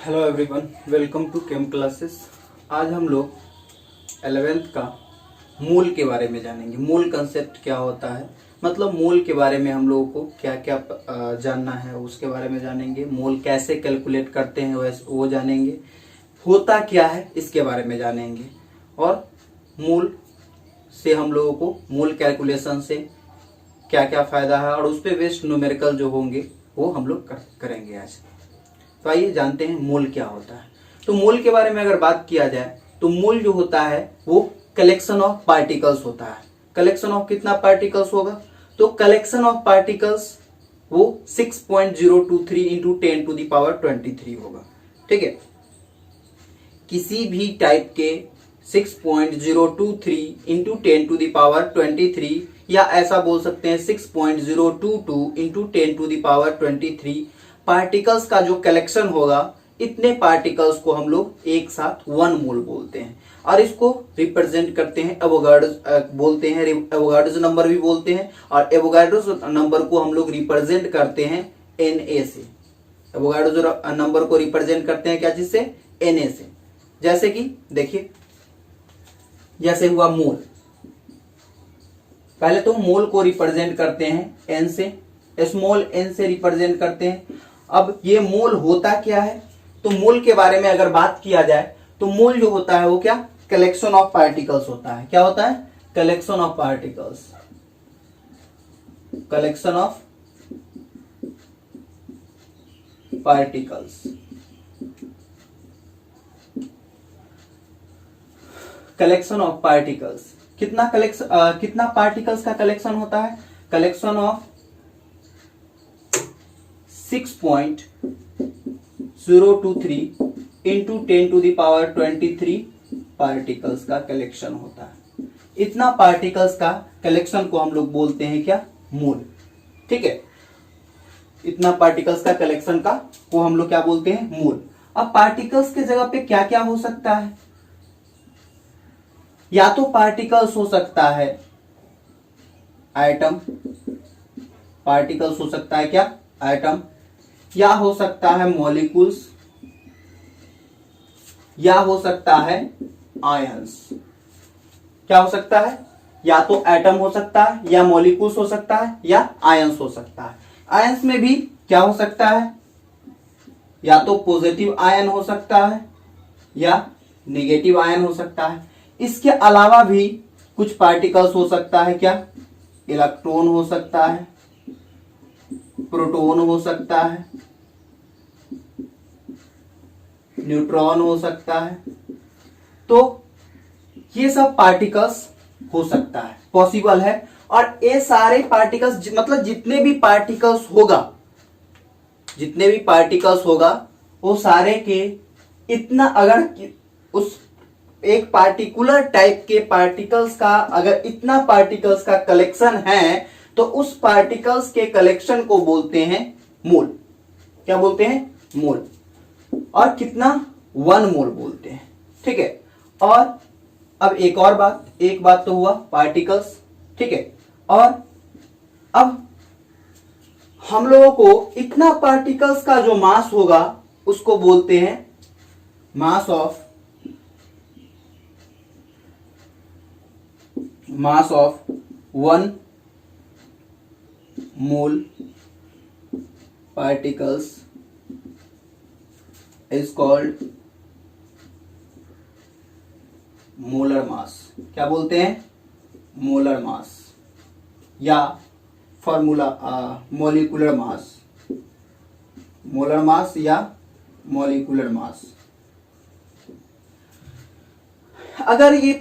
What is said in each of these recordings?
Hello everyone, welcome to chem classes. आज हम लोग 11th का मूल के बारे में जानेंगे। मूल कंसेप्ट क्या होता है, मतलब मूल के बारे में हम लोगों को क्या क्या जानना है उसके बारे में जानेंगे। मूल कैसे कैलकुलेट करते हैं वो जानेंगे। होता क्या है इसके बारे में जानेंगे। और मूल से हम लोगों को मूल कैलकुलेशन से क्या क्या फ़ायदा है और उस पर बेस्ड न्यूमेरिकल जो होंगे वो हम लोग करेंगे आज। तो आइए जानते हैं मूल क्या होता है। तो मूल के बारे में अगर बात किया जाए तो मूल जो होता है वो कलेक्शन ऑफ पार्टिकल्स होता है। कलेक्शन ऑफ कितना पार्टिकल्स होगा, तो कलेक्शन ऑफ पार्टिकल्स वो 6.023 इंटू 10⁻23 होगा। ठीक है, किसी भी टाइप के 6.023 इंटू 10⁻23 या ऐसा बोल सकते हैं 6.022 इंटू 10⁻23 पार्टिकल्स का जो कलेक्शन होगा, इतने पार्टिकल्स को हम लोग एक साथ वन मोल बोलते हैं। और इसको रिप्रेजेंट करते हैं एवोगाड्रोस नंबर भी बोलते हैं। और एवोगाड्रोस नंबर को हम लोग रिप्रेजेंट करते हैं Na से। एवोगाड्रोस नंबर को रिप्रेजेंट करते हैं क्या चीज से, Na से। जैसे कि देखिए, जैसे हुआ मोल, पहले तो मोल को रिप्रेजेंट करते हैं n से, स्मॉल n से रिप्रेजेंट करते हैं। अब ये मोल होता क्या है, तो मोल के बारे में अगर बात किया जाए तो मोल जो होता है वो क्या, कलेक्शन ऑफ पार्टिकल्स होता है। क्या होता है, collection of particles. Collection of particles, collection of particles. कितना पार्टिकल्स का कलेक्शन होता है, कलेक्शन ऑफ 6.023 इंटू 10⁻23 पार्टिकल्स का कलेक्शन होता है। इतना पार्टिकल्स का कलेक्शन को हम लोग बोलते हैं क्या, मोल। ठीक है, इतना पार्टिकल्स का कलेक्शन का को हम लोग क्या बोलते हैं, मोल। अब पार्टिकल्स के जगह पे क्या क्या हो सकता है, या तो पार्टिकल्स हो सकता है एटम, पार्टिकल्स हो सकता है क्या, एटम, या हो सकता है मॉलिक्यूल्स, या हो सकता है आयंस। क्या हो सकता है, या तो एटम हो सकता है, या मॉलिक्यूल्स हो सकता है, या आयंस हो सकता है। आयंस में भी क्या हो सकता है, या तो पॉजिटिव आयन हो सकता है या नेगेटिव आयन हो सकता है। इसके अलावा भी कुछ पार्टिकल्स हो सकता है क्या, इलेक्ट्रॉन हो सकता है, प्रोटॉन हो सकता है, न्यूट्रॉन हो सकता है। तो ये सब पार्टिकल्स हो सकता है, पॉसिबल है। और ये सारे पार्टिकल्स मतलब जितने भी पार्टिकल्स होगा वो सारे के इतना, अगर उस एक पार्टिकुलर टाइप के पार्टिकल्स का अगर इतना पार्टिकल्स का कलेक्शन है तो उस पार्टिकल्स के कलेक्शन को बोलते हैं मोल। क्या बोलते हैं, मोल। और कितना, 1 मोल बोलते हैं। ठीक है, और अब एक बात तो हुआ पार्टिकल्स। ठीक है, और अब हम लोगों को इतना पार्टिकल्स का जो मास होगा उसको बोलते हैं mass of 1 mole particles is called molar mass. क्या बोलते हैं, मोलर मास, या formula molecular mass. Molar mass या मॉलिक्यूलर मास। अगर ये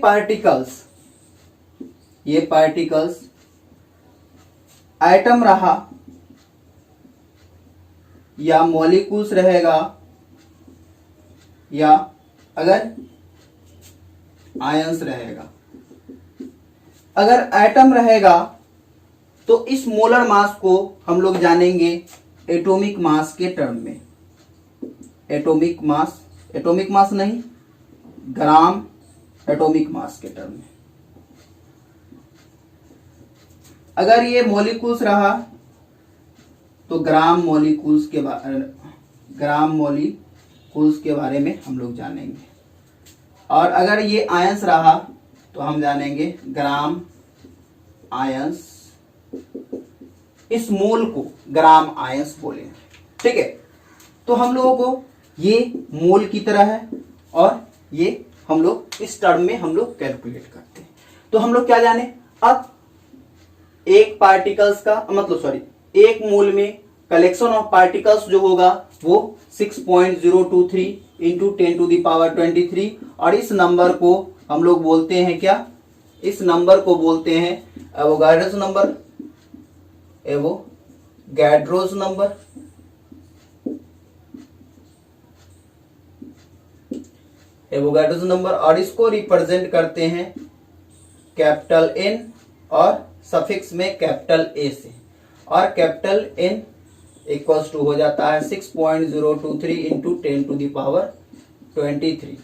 पार्टिकल्स एटम रहा या मॉलिक्यूल्स रहेगा, या अगर आयंस रहेगा। अगर एटम रहेगा तो इस मोलर मास को हम लोग जानेंगे एटॉमिक मास के टर्म में। एटॉमिक मास नहीं, ग्राम एटॉमिक मास के टर्म में। अगर ये मॉलिक्यूल्स रहा तो ग्राम मॉलिक्यूल्स के ग्राम मॉलिक्यूल्स कूल्स के बारे में हम लोग जानेंगे। और अगर ये आयंस रहा तो हम जानेंगे ग्राम आयंस। इस मोल को ग्राम आयंस बोलेंगे। ठीक है, तो हम लोगों को ये मोल की तरह है और ये हम लोग इस टर्म में हम लोग कैलकुलेट करते हैं। तो हम लोग क्या जाने, अब एक पार्टिकल्स का मतलब एक मोल में कलेक्शन ऑफ पार्टिकल्स जो होगा वो 6.023 इंटू 10⁻23 और इस नंबर को हम लोग बोलते हैं क्या, इस नंबर को बोलते हैं Avogadro's number. Avogadro's number. Avogadro's number और इसको रिप्रेजेंट करते हैं कैपिटल एन और सफिक्स में कैपिटल ए से, और कैपिटल एन इक्वल्स टू हो जाता है 6.023 इंटू 10⁻23।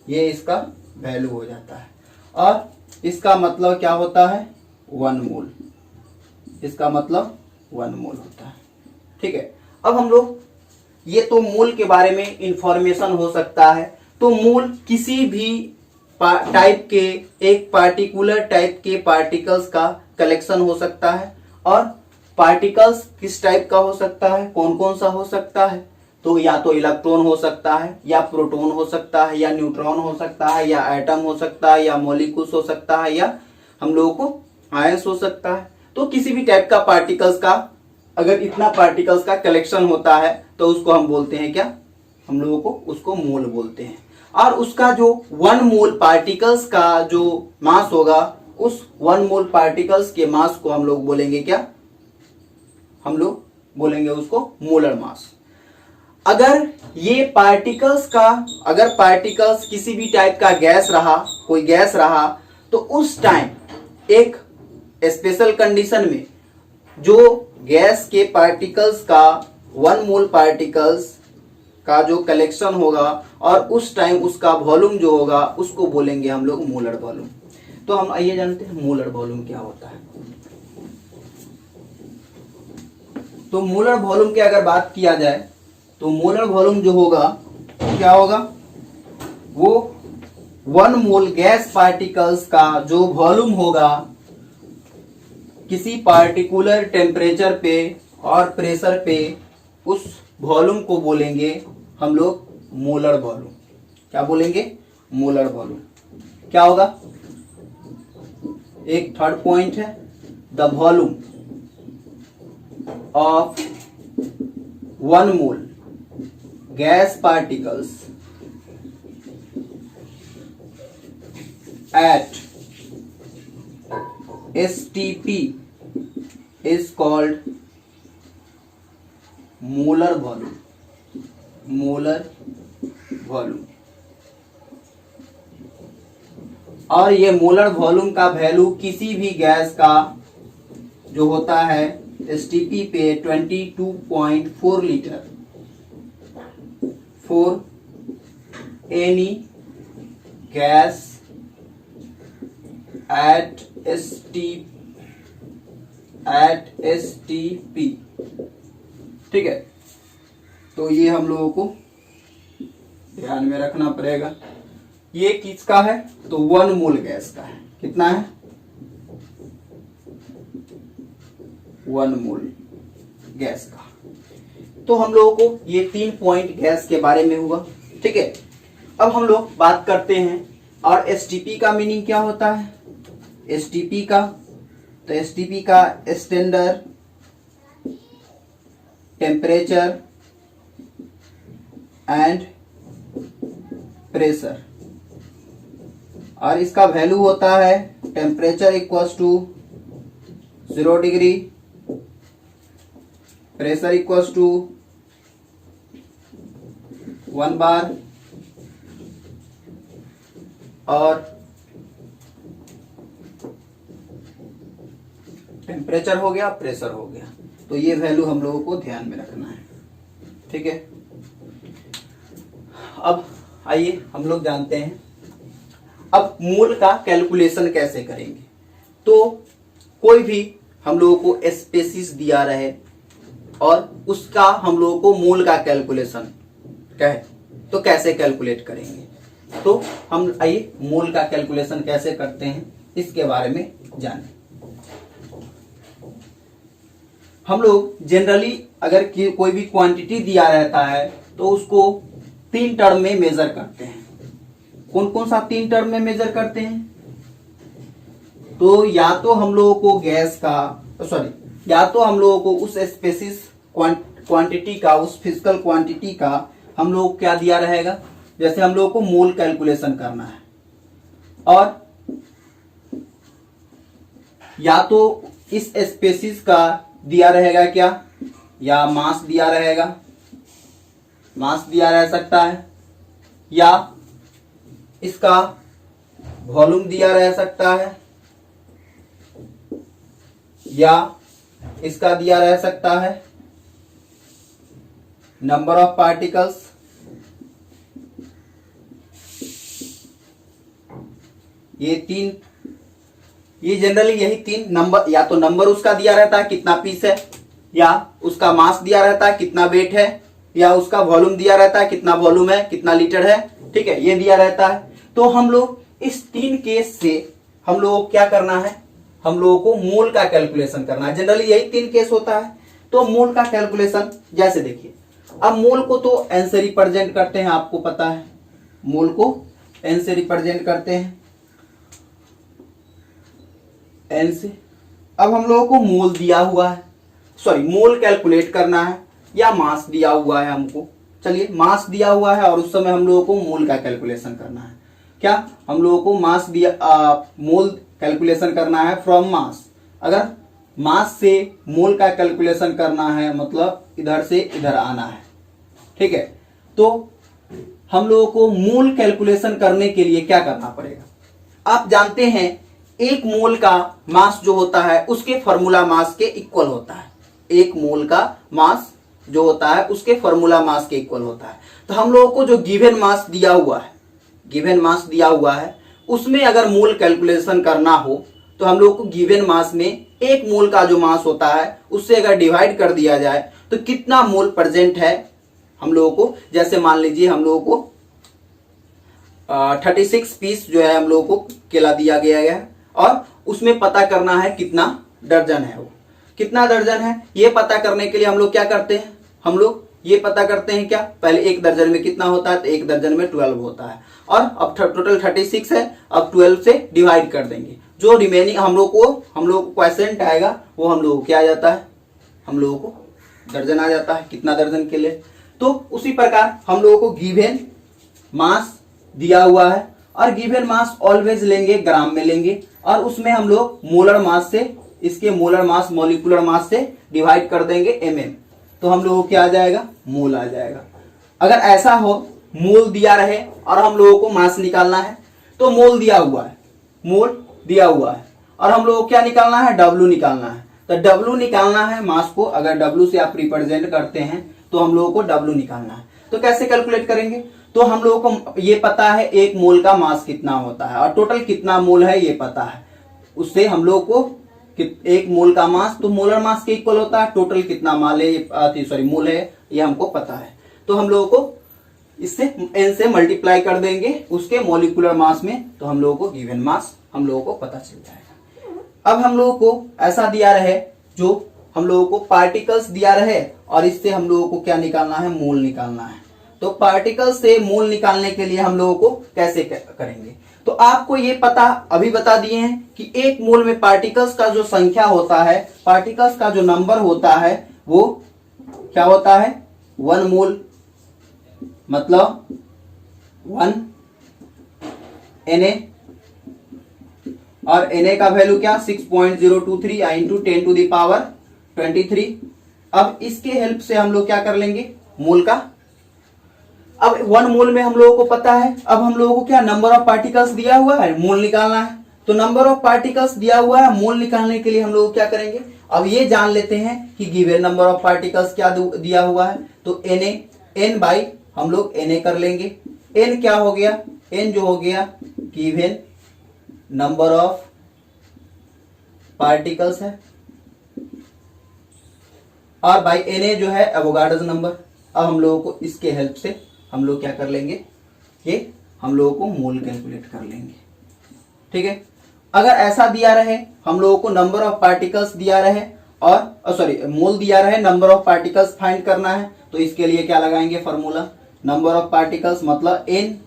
ये इसका वैल्यू हो जाता है और इसका मतलब क्या होता है, 1 मोल। इसका मतलब 1 मोल होता है। ठीक है, अब हम लोग ये तो मोल के बारे में इंफॉर्मेशन हो सकता है। तो मोल किसी भी टाइप के, एक पार्टिकुलर टाइप के पार्टिकल्स का कलेक्शन हो सकता है। और पार्टिकल्स किस टाइप का हो सकता है, कौन कौन सा हो सकता है, तो या तो इलेक्ट्रॉन हो सकता है, या प्रोटॉन हो सकता है, या न्यूट्रॉन हो सकता है, या एटम हो सकता है, या मॉलिक्यूल्स हो सकता है, या हम लोगों को आयंस हो सकता है। तो किसी भी टाइप का पार्टिकल्स का अगर इतना पार्टिकल्स का कलेक्शन होता है तो उसको हम बोलते हैं क्या, हम लोगों को उसको मोल बोलते हैं। और उसका जो 1 मोल पार्टिकल्स का जो मास होगा, उस 1 मोल पार्टिकल्स के मास को हम लोग बोलेंगे क्या, हम लोग बोलेंगे उसको मोलर मास। अगर ये पार्टिकल्स का, अगर पार्टिकल्स किसी भी टाइप का गैस रहा, कोई गैस रहा, तो उस टाइम एक स्पेशल कंडीशन में जो गैस के पार्टिकल्स का 1 मोल पार्टिकल्स का जो कलेक्शन होगा और उस टाइम उसका वॉल्यूम जो होगा उसको बोलेंगे हम लोग मोलर वॉल्यूम। तो हम आइए जानते हैं मोलर वॉल्यूम क्या होता है। तो मोलर वॉल्यूम की अगर बात किया जाए तो मोलर वॉल्यूम जो होगा क्या होगा, वो 1 मोल गैस पार्टिकल्स का जो वॉल्यूम होगा किसी पार्टिकुलर टेम्परेचर पे और प्रेशर पे, उस वॉल्यूम को बोलेंगे हम लोग मोलर वॉल्यूम। क्या बोलेंगे, मोलर वॉल्यूम। क्या होगा, एक थर्ड पॉइंट है, the volume of 1 mole gas particles at STP is called molar volume. Molar volume. और ये मोलर वॉल्यूम का वैल्यू किसी भी गैस का जो होता है STP पे 22.4 litre for any gas at STP। ठीक है, तो ये हम लोगों को ध्यान में रखना पड़ेगा। ये किसका है, तो 1 मोल गैस का है। कितना है, 1 मोल गैस का। तो हम लोगों को ये 3 पॉइंट गैस के बारे में हुआ। ठीक है, अब हम लोग बात करते हैं और STP का मीनिंग क्या होता है। STP का, तो STP का स्टैंडर्ड टेम्परेचर एंड प्रेशर, और इसका वैल्यू होता है temperature equals to 0 degree, pressure equals to 1 bar, और टेम्परेचर हो गया, प्रेशर हो गया। तो ये वैल्यू हम लोगों को ध्यान में रखना है। ठीक है, अब आइए हम लोग जानते हैं अब मोल का कैलकुलेशन कैसे करेंगे। तो कोई भी हम लोगों को स्पेसिस दिया रहे और उसका हम लोगों को मोल का कैलकुलेशन क्या है तो कैसे कैलकुलेट करेंगे? तो हम आइए मोल का कैलकुलेशन कैसे करते हैं इसके बारे में जानें। हम लोग जनरली अगर कोई भी क्वांटिटी दिया रहता है तो उसको 3 टर्म में मेजर करते हैं। कौन कौन सा 3 टर्म में मेजर करते हैं? तो या तो हम लोगों को गैस का या तो हम लोगों को उस स्पेसिस क्वांटिटी का, उस फिजिकल क्वांटिटी का हम लोग क्या दिया रहेगा, जैसे हम लोगों को मोल कैलकुलेशन करना है, और या तो इस स्पेसिस का दिया रहेगा क्या, या मास दिया रहेगा, मास दिया रह सकता है, या इसका वॉल्यूम दिया रह सकता है, या इसका दिया रह सकता है नंबर ऑफ पार्टिकल्स, ये जनरली यही 3 नंबर, या तो नंबर उसका दिया रहता है कितना पीस है, या उसका मास दिया रहता है कितना वेट है, या उसका वॉल्यूम दिया रहता है कितना वॉल्यूम है, कितना लीटर है, ठीक है, ये दिया रहता है। तो हम लोग इस 3 केस से हम लोगों को क्या करना है, हम लोगों को मोल का कैलकुलेशन करना है। जनरली यही 3 केस होता है। तो मोल का कैलकुलेशन जैसे देखिए, अब मोल को तो एन से रिप्रेजेंट करते हैं, आपको पता है मोल को एन से रिप्रेजेंट करते हैं, एन से। अब हम लोगों को मोल दिया हुआ है, मोल कैलकुलेट करना है, या मास दिया हुआ है हमको, चलिए मास दिया हुआ है और उस समय हम लोगों को मोल का कैलकुलेशन करना है। क्या हम लोगों को मास दिया, मोल कैलकुलेशन करना है फ्रॉम मास। अगर मास से मोल का कैलकुलेशन करना है मतलब इधर से इधर आना है, ठीक है। तो हम लोगों को मोल कैलकुलेशन करने के लिए क्या करना पड़ेगा, आप जानते हैं एक मोल का मास जो होता है उसके फॉर्मूला मास के इक्वल होता है। एक मोल का मास जो होता है उसके फॉर्मूला मास के इक्वल होता है। तो हम लोगों को जो गिवन मास दिया हुआ है, उसमें अगर मोल कैलकुलेशन करना हो तो हम लोग को गिवन मास में एक मोल का जो मास होता है उससे अगर डिवाइड कर दिया जाए तो कितना मोल प्रेजेंट है हम लोगों को। जैसे मान लीजिए हम लोगों को 36 पीस जो है हम लोगों को केला दिया गया है, और उसमें पता करना है कितना दर्जन है, वो कितना दर्जन है ये पता करने के लिए हम लोग क्या करते हैं, हम लोग ये पता करते हैं क्या, पहले एक दर्जन में कितना होता है, तो एक दर्जन में 12 होता है, और अब टोटल 36 है, अब 12 से डिवाइड कर देंगे, जो रिमेनिंग हम लोग को क्वोशिएंट आएगा वो हम लोग को क्या आ जाता है, हम लोगों को दर्जन आ जाता है, कितना दर्जन के लिए। तो उसी प्रकार हम लोगों को गिवन मास दिया हुआ है, और गिवन मास ऑलवेज लेंगे ग्राम में लेंगे, और उसमें हम लोग मोलर मास से, इसके मोलर मास मॉलिक्यूलर मास से डिवाइड कर देंगे mm, तो हम लोगों को क्या आ जाएगा, मोल आ जाएगा। अगर ऐसा हो मोल दिया रहे और हम लोगों को मास निकालना है, तो मोल दिया हुआ है और हम लोगों को क्या निकालना है, W निकालना है। तो W निकालना है मास को, अगर W से आप रिप्रेजेंट करते हैं तो हम लोगों को W निकालना है। तो कैसे कैलकुलेट करेंगे, तो हम लोगों को ये पता है एक मोल का मास कितना होता है और टोटल कितना मोल है ये पता है, उससे हम लोग को एक मोल का मास तो मोलर मास के इक्वल होता है, टोटल कितना मोल है ये हमको पता है। तो हम लोगों को इससे n से मल्टीप्लाई कर देंगे उसके मॉलिक्यूलर मास में, तो हम लोगों को गिवन मास हम लोगों को पता चल जाएगा। अब हम लोगों को ऐसा दिया रहे, जो हम लोगों को पार्टिकल्स दिया रहे और इससे हम लोगों को क्या निकालना है, मोल निकालना है। तो पार्टिकल से मोल निकालने के लिए हम लोगों को कैसे करेंगे, तो आपको ये पता अभी बता दिए हैं कि एक मोल में पार्टिकल्स का जो संख्या होता है, पार्टिकल्स का जो नंबर होता है वो क्या होता है, 1 मोल, मतलब 1 Na, और Na का वैल्यू क्या 6.023 इंटू 10 टू द पावर 23। अब इसके हेल्प से हम लोग क्या कर लेंगे, मोल का, अब 1 मोल में हम लोगों को पता है, अब हम लोगों को क्या नंबर ऑफ पार्टिकल्स दिया हुआ है, मोल निकालना है। तो नंबर ऑफ पार्टिकल्स दिया हुआ है, मोल निकालने के लिए हम लोग क्या करेंगे, अब ये जान लेते हैं कि गिवन नंबर ऑफ पार्टिकल्स क्या दिया हुआ है, तो n बाई हम लोग Na कर लेंगे। n क्या हो गया, n जो हो गया गिवन नंबर ऑफ पार्टिकल्स है, और बाई Na जो है एवोगाड्रोस नंबर। अब हम लोगों को इसके हेल्प से हम लोग क्या कर लेंगे, ये हम लोगों को मोल कैलकुलेट कर लेंगे। ठीक है, अगर ऐसा दिया रहे हम लोगों को नंबर ऑफ पार्टिकल्स दिया रहे और सॉरी मोल दिया रहे, नंबर ऑफ पार्टिकल्स फाइंड करना है, तो इसके लिए क्या लगाएंगे फॉर्मूला, नंबर ऑफ पार्टिकल्स मतलब एन,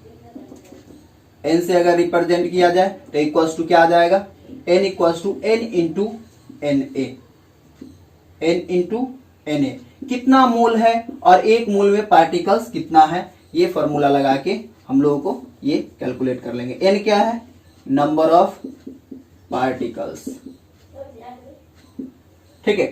एन से अगर रिप्रेजेंट किया जाए तो इक्वल्स टू क्या आ जाएगा, N equals to N into N A, N into N A, कितना मोल है और एक मोल में पार्टिकल्स कितना है, ये फॉर्मूला लगा के हम लोगों को ये कैलकुलेट कर लेंगे। एन क्या है, नंबर ऑफ पार्टिकल्स। ठीक है,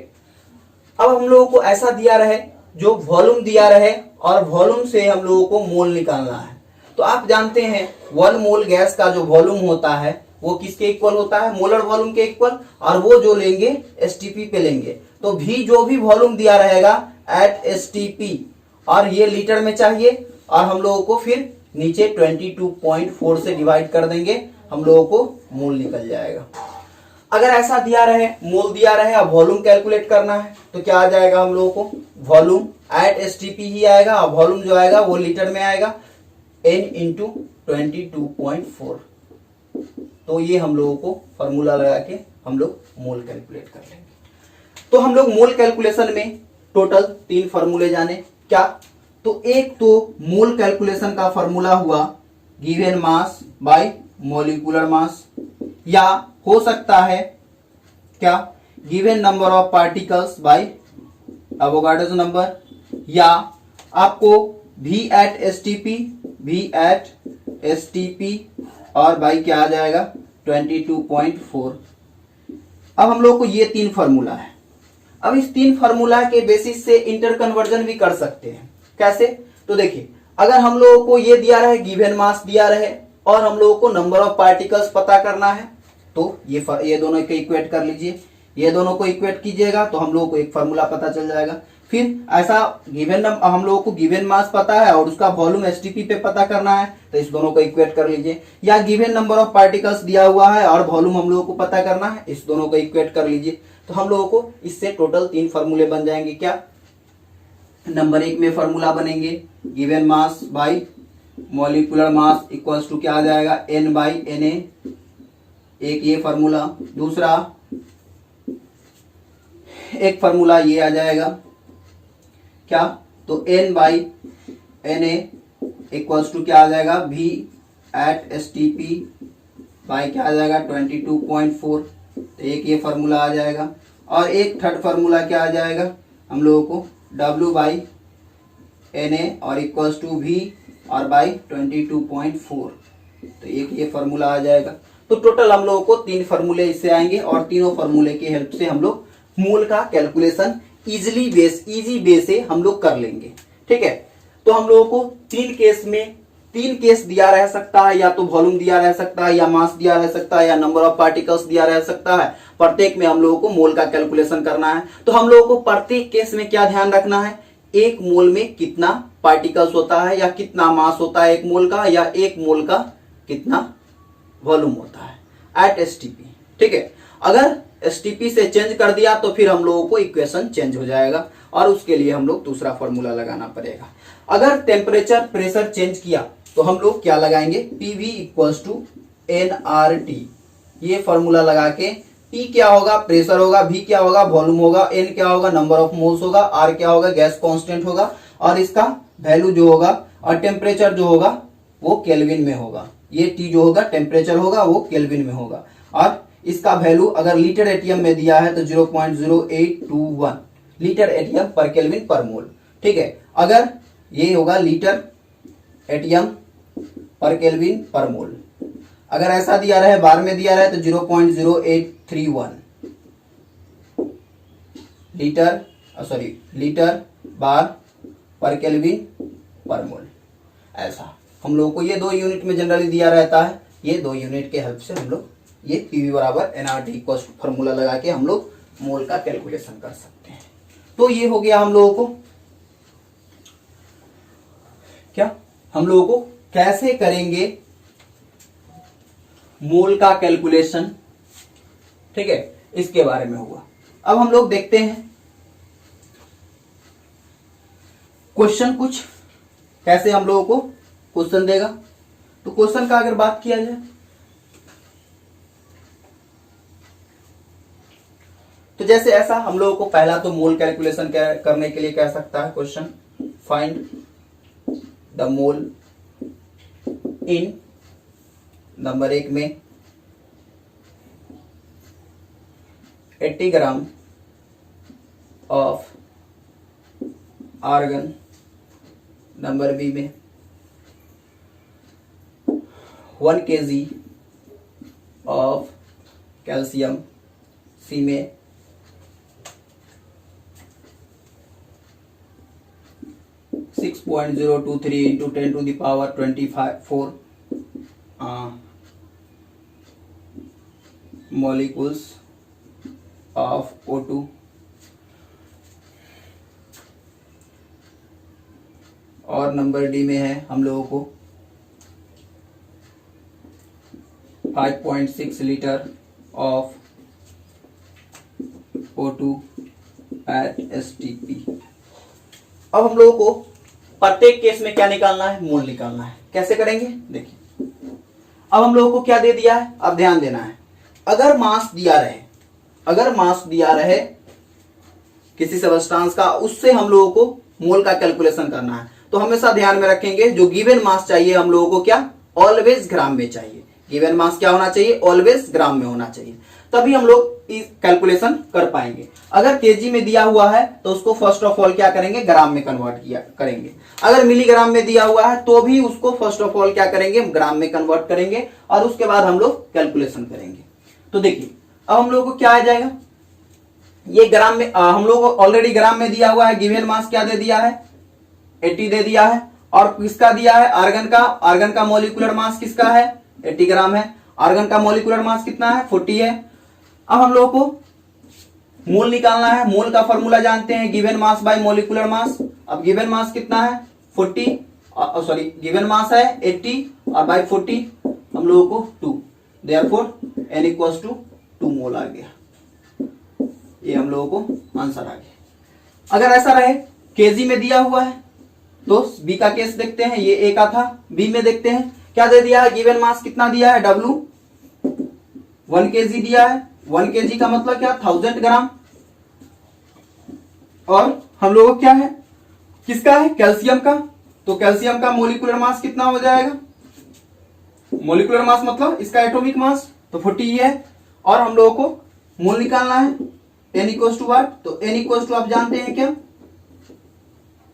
अब हम लोगों को ऐसा दिया रहे, जो वॉल्यूम दिया रहे और वॉल्यूम से हम लोगों को मोल निकालना है। तो आप जानते हैं 1 मोल गैस का जो वॉल्यूम होता है वो किसके इक्वल होता है, मोलर वॉल्यूम के इक्वल, और वो जो लेंगे एसटीपी पे लेंगे। तो भी जो भी वॉल्यूम दिया रहेगा एट एसटीपी, और ये लीटर में चाहिए, और हम लोगों को फिर नीचे 22.4 से डिवाइड कर देंगे, हम लोगों को मोल निकल जाएगा। अगर ऐसा दिया रहे, मोल दिया रहे और वॉल्यूम कैलकुलेट करना है, तो क्या आ जाएगा हम लोगों को, वॉल्यूम एट एसटीपी ही आएगा, और वॉल्यूम जो आएगा वो लीटर में आएगा, n इंटू 22.4। तो ये हम लोगों को फॉर्मूला लगा के हम लोग मोल कैलकुलेट कर लेंगे। तो हम लोग मोल कैलकुलेशन में टोटल 3 फॉर्मूले जाने, क्या, तो एक तो मोल कैलकुलेशन का फॉर्मूला हुआ given mass by molecular mass, या हो सकता है क्या, given number of particles by Avogadro's number, या आपको V at S T P और बाई क्या आ जाएगा 22.4। अब हम लोग को ये 3 फार्मूला है। अब इस 3 फार्मूला के बेसिस से इंटर कन्वर्जन भी कर सकते हैं। कैसे, तो देखिए, अगर हम लोगों को ये दिया रहे, गिवन मास दिया रहे और हम लोगों को नंबर ऑफ पार्टिकल्स पता करना है, तो ये दोनों को इक्वेट कर लीजिए, ये दोनों को इक्वेट कीजिएगा तो हम लोगों को एक फार्मूला पता चल जाएगा। फिर ऐसा गिवन हम लोगों को गिवन मास पता है और उसका वॉल्यूम एसटीपी पे पता करना है, तो इस दोनों को इक्वेट कर लीजिए, या गिवन नंबर ऑफ पार्टिकल्स दिया हुआ है और वॉल्यूम हम लोगों को पता करना है, इस दोनों को इक्वेट कर लीजिए। तो हम लोगों को इससे टोटल 3 फार्मूले बन जाएंगे। क्या, नंबर 1 में फार्मूला बनेंगे given mass by molecular mass equals to क्या आ जाएगा, एन बाई एन ए, एक ये फार्मूला। दूसरा एक फार्मूला ये आ जाएगा क्या, तो n by N A equals to क्या आ जाएगा, v at S T P by क्या आ जाएगा 22.4, तो एक ये फार्मूला आ जाएगा। और एक थर्ड फार्मूला क्या आ जाएगा हम लोगों को, w बाई एन ए और इक्वल्स टू v और बाई 22.4, तो एक ये फार्मूला आ जाएगा। तो टोटल हम लोगों को 3 फार्मूले इससे आएंगे, और तीनों फार्मूले की हेल्प से हम लोग मोल का कैलकुलेशन इजी बेस से हम लोग कर लेंगे। ठीक है, तो हम लोगों को 3 केस में 3 केस दिया रह सकता है, या तो वॉल्यूम दिया रह सकता है, या मास दिया रह सकता है, या नंबर ऑफ पार्टिकल्स दिया रह सकता है। प्रत्येक में हम लोगों को मोल का कैलकुलेशन करना है। तो हम लोगों को प्रत्येक केस में क्या ध्यान रखना है, एक मोल में कितना पार्टिकल्स होता है, या कितना मास होता है एक मोल का, या एक मोल का कितना वॉल्यूम होता है एट एसटीपी। ठीक है, अगर एसटीपी से चेंज कर दिया तो फिर हम लोगों को इक्वेशन चेंज हो जाएगा, और उसके लिए हम लोग दूसरा फॉर्मूला लगाना पड़ेगा। अगर टेम्परेचर प्रेशर चेंज किया तो हम लोग क्या लगाएंगे, पीवी इक्वल्स टू एनआरटी, ये फॉर्मूला लगा के P क्या होगा, प्रेशर होगा, V क्या होगा, वॉल्यूम होगा, N क्या होगा, नंबर ऑफ मोल्स होगा, R क्या होगा, गैस कांस्टेंट होगा, और इसका वैल्यू जो होगा, और टेम्परेचर जो होगा वो केल्विन में होगा। ये T जो होगा टेम्परेचर होगा वो केल्विन में होगा, और इसका वैल्यू अगर लीटर एटीएम में दिया है तो 0.0821 लीटर एटीएम पर केल्विन पर मोल। ठीक है, अगर ये होगा लीटर एटीएम पर केल्विन पर मोल। अगर ऐसा दिया रहे, बार में दिया रहे, तो 0.0831 लीटर बार पर केल्विन पर मोल। ऐसा हम लोगों को ये 2 यूनिट में जनरली दिया रहता है। ये 2 यूनिट के हेल्प से हम लोग ये पीवी बराबर एनआरटी इक्वल फॉर्मूला लगा के हम लोग मोल का कैलकुलेशन कर सकते हैं। तो ये हो गया हम लोगों को क्या, हम लोगों को कैसे करेंगे मोल का कैलकुलेशन। ठीक है, इसके बारे में हुआ। अब हम लोग देखते हैं क्वेश्चन कुछ कैसे हम लोगों को क्वेश्चन देगा। तो क्वेश्चन का अगर बात किया जाए तो जैसे ऐसा हम लोगों को पहला तो मोल कैलकुलेशन करने के लिए कह सकता है question, find the mole in, number 1 में 80 gram of argon, number B में 1 kg ऑफ कैल्शियम, सी में 6.023 into 10 to the power 24 molecules of O2, और नंबर डी में है हम लोगों को 5.6 litre of O2 at STP। अब हम लोगों को प्रत्येक केस में क्या निकालना है, मोल निकालना है। कैसे करेंगे देखिए, अब हम लोगों को क्या दे दिया है, अब ध्यान देना है। अगर मास दिया रहे किसी सब्सटेंस का, उससे हम लोगों को मोल का कैलकुलेशन करना है। तो हमेशा ध्यान में रखेंगे जो गिवन मास चाहिए हम लोगों को क्या, ऑलवेज ग्राम में चाहिए। गिवन मास क्या होना चाहिए, ऑलवेज ग्राम में होना चाहिए, तभी हम लोग इस कैलकुलेशन कर पाएंगे। अगर केजी में दिया हुआ है तो उसको फर्स्ट ऑफ ऑल क्या करेंगे, ग्राम में कन्वर्ट करेंगे। अगर मिलीग्राम में दिया हुआ है तो भी उसको फर्स्ट ऑफ ऑल क्या करेंगे, ग्राम में कन्वर्ट करेंगे, और उसके बाद हम लोग कैलकुलेशन करेंगे। तो देखिए अब हम लोग को क्या आ जाएगा, ये ग्राम में हम लोग को ऑलरेडी ग्राम में दिया हुआ है। गिवन मास क्या दे दिया है, 80 दे दिया है। और किसका दिया है, आर्गन का मॉलिक्यूलर मास किसका है, 80 ग्राम है। आर्गन का मॉलिक्यूलर मास कितना है, 40 है। अब हम लोग को मोल निकालना है। मोल का फॉर्मूला जानते हैं, गिवन मास बाय मॉलिक्यूलर मास। अब गिवन मास कितना है 40, गिवन मास है 80 और बाय 40 हम लोगों को 2, देयरफॉर n इक्वल्स टू 2 मोल आ गया। ये हम लोगों को आंसर आ गया। अगर ऐसा रहे केजी में दिया हुआ है तो बी का केस देखते हैं, ये ए का था। बी में देखते हैं क्या दे दिया है, गिवन मास कितना दिया है, W 1 kg दिया है। 1 kg का मतलब क्या, 1000 ग्राम। और हम लोगों को क्या है, किसका है, कैल्शियम का। तो कैल्शियम का मोलिकुलर मास कितना हो जाएगा, मोलिकुलर मास मतलब इसका एटॉमिक मास, तो 40 है। और हम लोगों को मोल निकालना है, n इक्वल्स टू व्हाट, तो n इक्वल्स टू आप जानते हैं क्या,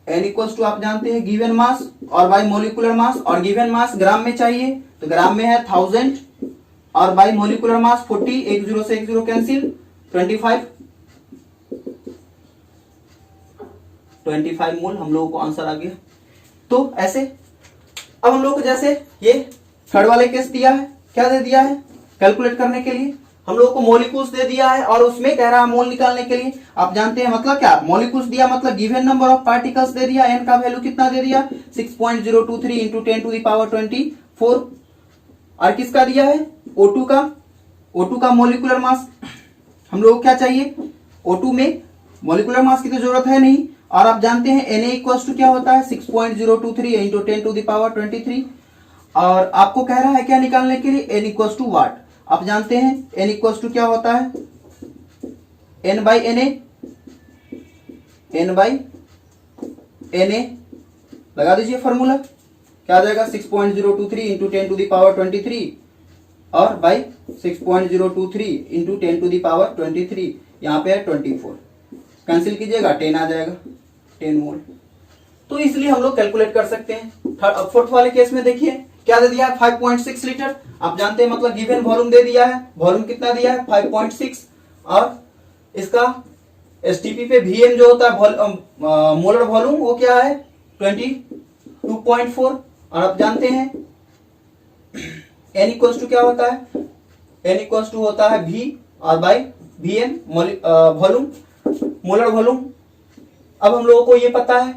n इक्वल्स टू आप जानते हैं गिवन मास और बाय मोलिकुलर मास। और गिवन मास ग्राम में चाहिए तो ग्राम में है 1000 और बाय मोलिकुलर मास 40, 1 0 से 1 0 कैंसिल, 25 मोल हम लोगों को आंसर आ गया। तो ऐसे अब हम लोग को जैसे ये थर्ड वाले केस दिया है, क्या दे दिया है, कैलकुलेट करने के लिए हम लोगों को मोलिक्यूल्स दे दिया है और उसमें कह रहा है मोल निकालने के लिए। आप जानते हैं मतलब क्या, मोलिक्यूल्स दिया मतलब given number of particles they दिया, n का वैल्यू कितना दे दिया 6.023 इंटू 10 टू द पावर 24। और किसका दिया है, O2 का मोलिकुलर मास हम लोग को क्या चाहिए, O2 में मोलिकुलर मास की तो जरूरत है नहीं। और आप जानते हैं Na इक्वल्स टू क्या होता है 6.023 इंटू 10 टू द पावर 23। और आपको कह रहा है क्या निकालने के लिए, n इक्वल्स टू वाट। आप जानते हैं n इक्वल्स टू क्या होता है, n बाई Na लगा दीजिए फॉर्मूला, क्या आ जाएगा 6.023 इंटू 10 टू द पावर 23 और by 6.023 into 10 to the power 23, यहाँ पे है 24, कैंसिल कीजिएगा 10 आ जाएगा, 10 मोल। तो इसलिए हम लोग कैलकुलेट कर सकते हैं। फोर्थ वाले केस में देखिए क्या दे दिया है 5.6 लीटर। आप जानते हैं मतलब गिवन वॉल्यूम दे दिया है, वॉल्यूम कितना दिया है 5.6। और इसका एसटीपी पे Vm जो होता है मोलर वॉल्यूम वो क्या है 22.4। और आप जानते हैं n इक्वल्स टू क्या होता है, n इक्वल्स टू होता है V और by Vm volume, molar volume. अब हम लोगों को ये पता है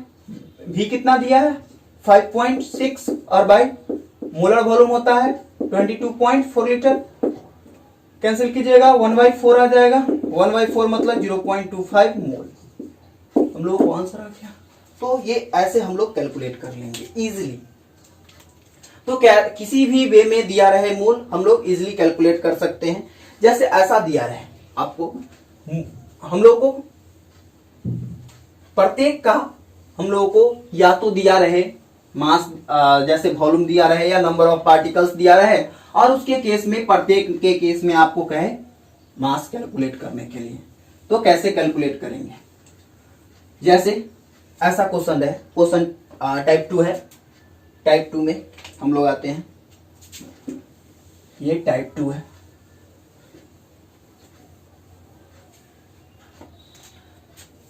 V कितना दिया है 5.6 और बाई मोलर वॉल्यूम होता है 22.4 लीटर, कैंसिल कीजिएगा 1/4 आ जाएगा, 1/4 मतलब 0.25 मोल। हम लोगों को आंसर आ गया। तो ये ऐसे हम लोग कैलकुलेट कर लेंगे इजीली। तो क्या किसी भी वे में दिया रहे मूल हम लोग इजीली कैलकुलेट कर सकते हैं। जैसे ऐसा दिया रहे आपको, हम लोग को प्रत्येक का हम लोगों को या तो दिया रहे मास, जैसे वॉल्यूम दिया रहे या नंबर ऑफ पार्टिकल्स दिया रहे, और उसके केस में प्रत्येक के केस में आपको कहे मास कैलकुलेट करने के लिए। तो कैसे कैलकुलेट करेंगे, जैसे ऐसा क्वेश्चन है, क्वेश्चन टाइप 2 है। टाइप 2 में हम लोग आते हैं, ये टाइप 2 है।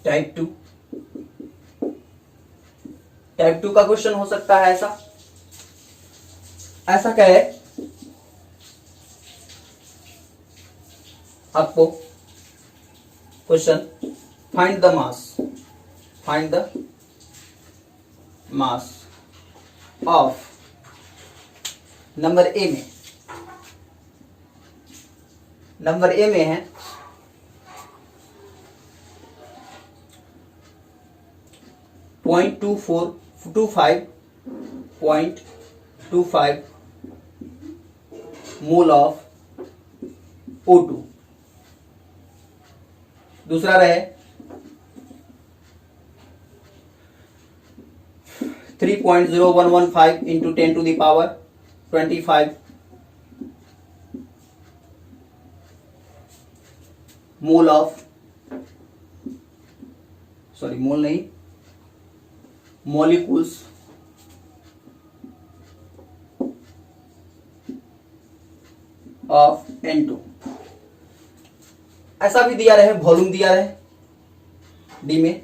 टाइप 2 का क्वेश्चन हो सकता है ऐसा, ऐसा क्या है आपको question, find the mass of, number A में है 0.25 मोल ऑफ O2। दूसरा रहे 3.0115 into 10 to the power 25 mole of, sorry mole नहीं, मॉलिक्यूल्स ऑफ N2। ऐसा भी दिया रहे, वॉल्यूम दिया रहे डी में,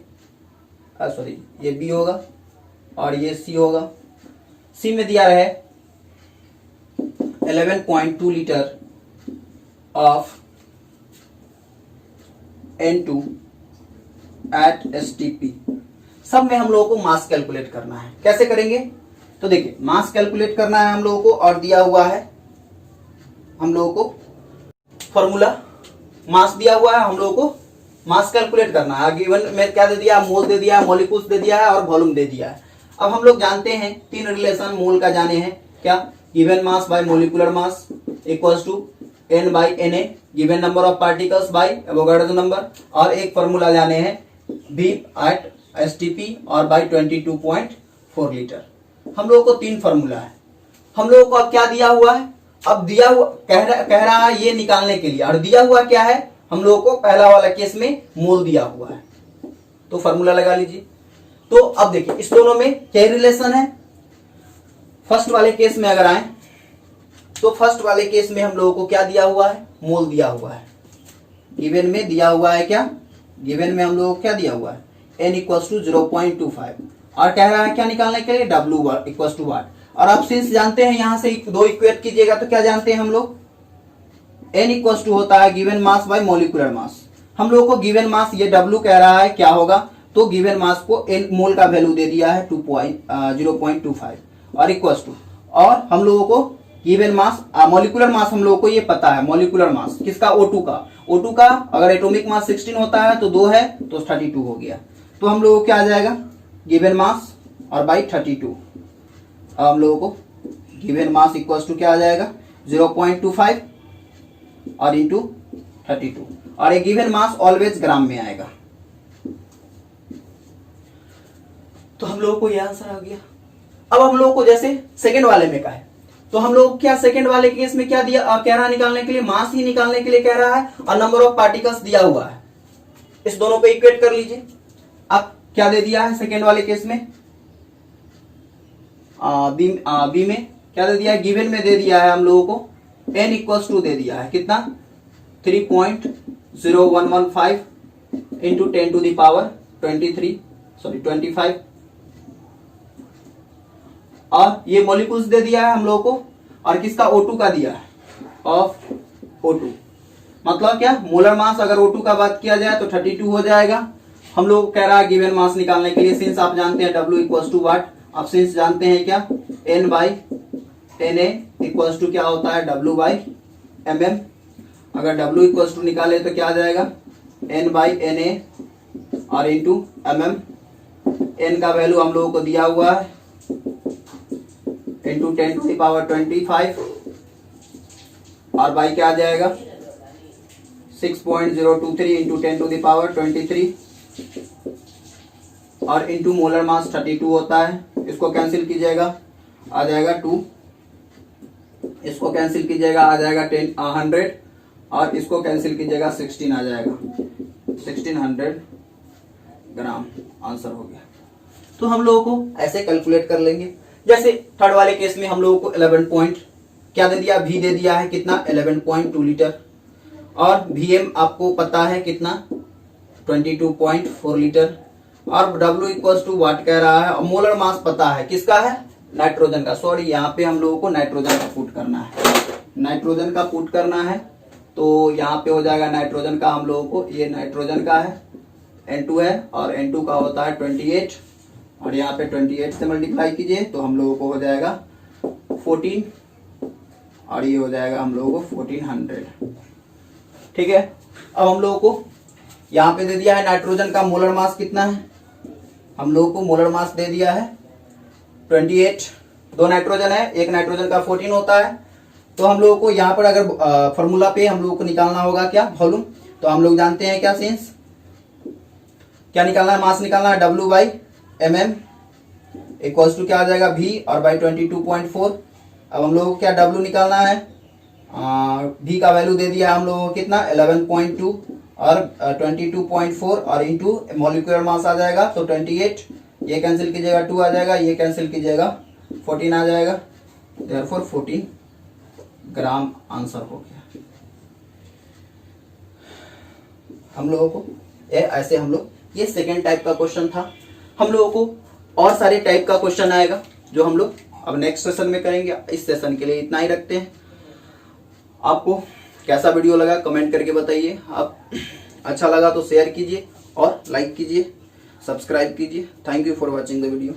सॉरी ये बी होगा और ये सी होगा। सी में दिया रहे 11.2 litre of N2 eight STP। सब में हम लोगों को मास कैलकुलेट करना है। कैसे करेंगे, तो देखिए मास कैलकुलेट करना है हम लोगों को, और दिया हुआ है हम लोगों को फॉर्मूला, मास दिया हुआ है, हम लोगों को मास कैलकुलेट करना है। गिवन में क्या दे दिया है, मोल दे दिया है, मॉलिक्यूल्स दे दिया है और वॉल्यूम दे दिया है। अब हम लोग जानते हैं तीन रिलेशन मोल का जाने हैं, क्या, given mass by molecular mass equals to N by Na, given number of particles by Avogadro number, और एक फॉर्मूला जाने हैं B एट STP और बाय 22.4 लीटर। हम लोगों को तीन फॉर्मूला है। हम लोगों को अब क्या दिया हुआ है, अब दिया हुआ कह रहा है ये निकालने के लिए, और दिया हुआ क्या है हम लोगों को, पहला वाला केस में मोल दिया हुआ है, तो फॉर्मूला लगा लीजिए। तो अब देखिए इस दोनों में क्या रिलेशन है। फर्स्ट वाले केस में अगर आए तो फर्स्ट वाले केस में हम लोगों को क्या दिया हुआ है, मोल दिया हुआ है। गिवन में दिया हुआ है क्या, गिवन में हम लोगों को क्या दिया हुआ है, N इक्वल्स टू 0.25, और कह रहा है क्या निकालने के लिए, W इक्वल्स टू वाट। और आप सिंस जानते हैं यहां से दो इक्वेट कीजिएगा तो क्या जानते हैं हम लोग, N इक्वल्स टू होता है गिवन मास बाय मोलिकुलर मास। हम लोगों को गिवन मास, ये W कह रहा है क्या होगा, तो गिवन मास को N मोल का वैल्यू दे दिया है 0.25 और इक्वल्स टू, और हम लोगों को गिवन मास, मोलिकुलर मास हम लोगों को ये पता है, मोलिकुलर मास किसका, O2 का अगर एटॉमिक मास 16 होता है तो 2 है तो 32 हो गया। तो हम लोगों को क्या आ जाएगा, गिवन मास और बाई 32। अब हम लोगों को गिवन मास इक्वल्स टू क्या आ जाएगा, 0.25 और इंटू 32, और ये गिवन मास ऑलवेज ग्राम में आएगा। तो हम लोगों को ये आंसर आ गया। अब हम लोगों को जैसे सेकंड वाले में का है, तो हम लोग क्या सेकंड वाले केस में क्या दिया, कह रहा है निकालने के लिए, मास ही निकालने के लिए कह रहा है, और नंबर ऑफ पार्टिकल्स दिया हुआ है। इस दोनों पे इक्वेट कर लीजिए। अब क्या दे दिया है सेकंड वाले केस में, बी में क्या दे दिया है, गिवन में दे दिया है हम लोगों को N इक्वल्स टू दे दिया है कितना, 3.0115 इंटू 10 टू द पावर 25, और ये मॉलिक्यूल्स दे दिया है हम लोगों को, और किसका, O2 का दिया है, ऑफ O2। मतलब क्या, मोलर मास अगर O2 का बात किया जाए तो 32 हो जाएगा। हम लोग कह रहा है गिवन मास निकालने के लिए, सिंस आप जानते हैं W इक्वल्स टू वाट, आप सिंस जानते हैं क्या, N by Na equals to क्या होता है, W बाई mm। अगर W इक्वल्स टू निकाले तो क्या आ जाएगा, N बाई Na और इंटू mm। n का वैल्यू हम लोगों को दिया हुआ है इंटू 10 टू द पावर 25 और y क्या आ जाएगा 6.023 इंटू 10 टू द पावर 23 और इंटू मोलर मास 32 होता है। इसको कैंसिल कीजिएगा आ जाएगा 2, इसको कैंसिल कीजिएगा आ जाएगा 100 और इसको कैंसिल कीजिएगा 16 आ जाएगा 1600 ग्राम आंसर हो गया। तो हम लोगों को ऐसे कैलकुलेट कर लेंगे। जैसे थर्ड वाले केस में हम लोगों को 11 पॉइंट क्या दे दिया, भी दे दिया है कितना 11.2 लीटर और Vm आपको पता है कितना 22.4 लीटर और W इक्वल्स टू वाट कह रहा है और मोलर मास पता है किसका है, नाइट्रोजन का। सॉरी यहाँ पे हम लोगों को नाइट्रोजन का पुट करना है, नाइट्रोजन का पुट करना है। तो यहाँ पे हो जाएगा नाइट्रोजन का हम लोगों को, ये नाइट्रोजन का है N2 है और N2 का होता है 28 और यहाँ पे 28 से मल्टीप्लाई कीजिए तो हम लोगों को हो जाएगा 14 और ये हो जाएगा हम लोगों को 1400। ठीक है, अब हम लोगों को यहाँ पे दे दिया है नाइट्रोजन का मोलर मास कितना है, हम लोगों को मोलर मास दे दिया है 28, दो नाइट्रोजन है, एक नाइट्रोजन का 14 होता है। तो हम लोगों को यहाँ पर अगर फॉर्मूला पे हम लोगों को निकालना होगा क्या वॉल्यूम, तो हम लोग जानते हैं क्या सेंस, क्या निकालना है, मास निकालना है W by mm equals to क्या आ जाएगा V और बाई 22.4। अब हम लोगों को क्या W निकालना है, V का वैल्यू दे दिया हम लोगों को कितना 11.2 और 22.4 और इंटू मॉलिक्यूलर मास आ जाएगा तो 28, ये कैंसिल कीजिएगा 2 आ जाएगा, ये कैंसिल कीजिएगा 14 आ जाएगा, देयरफॉर 14 ग्राम आंसर हो गया। हम लोगों को ऐसे हम लोग, ये सेकेंड टाइप का क्वेश्चन था। हम लोगों को और सारे टाइप का क्वेश्चन आएगा जो हम लोग अब नेक्स्ट सेशन में करेंगे। इस सेशन के लिए इतना ही रखते हैं। आपको कैसा वीडियो लगा कमेंट करके बताइए। आप अच्छा लगा तो शेयर कीजिए और लाइक कीजिए, सब्सक्राइब कीजिए। Thank you for watching the video.